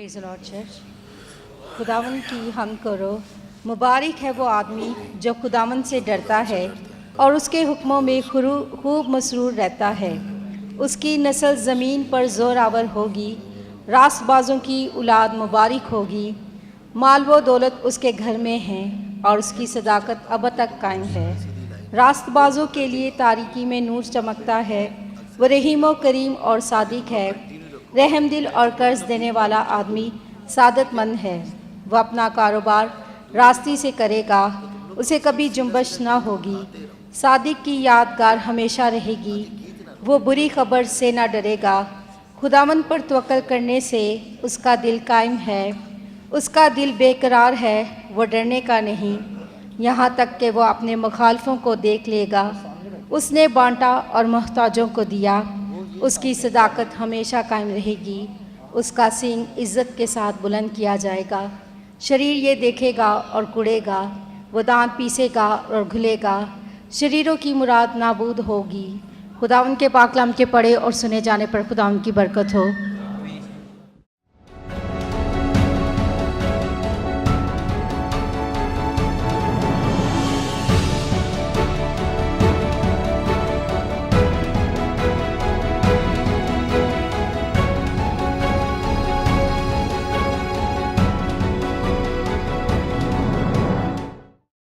Praise the Lord church. खुदावन की हमद करो। मुबारक है वो आदमी जो खुदावन से डरता है और उसके हुक्मों में खूब मसरूर रहता है। उसकी नस्ल ज़मीन पर ज़ोरावर होगी, रास्तबाजों की औलाद मुबारक होगी। माल व दौलत उसके घर में है और उसकी सदाकत अब तक कायम है। रास्तबाजों के लिए तारीकी में नूर चमकता है। वो रहीम व करीम और सादिक है। रहमदिल और कर्ज देने वाला आदमी सादतमंद है। वह अपना कारोबार रास्ती से करेगा, उसे कभी जुम्बश ना होगी। सादिक की यादगार हमेशा रहेगी, वो बुरी खबर से ना डरेगा। खुदावन पर तवक्कल करने से उसका दिल कायम है, उसका दिल बेकरार है, वो डरने का नहीं, यहाँ तक कि वो अपने मुखालफों को देख लेगा। उसने बांटा और मोहताजों को दिया, उसकी सदाकत हमेशा कायम रहेगी। उसका सींग इज़्ज़त के साथ बुलंद किया जाएगा। शरीर ये देखेगा और कुड़ेगा, वो दांत पीसेगा और घुलेगा। शरीरों की मुराद नाबूद होगी। खुदावन के पाक कलाम के पढ़े और सुने जाने पर खुदावन की बरकत हो।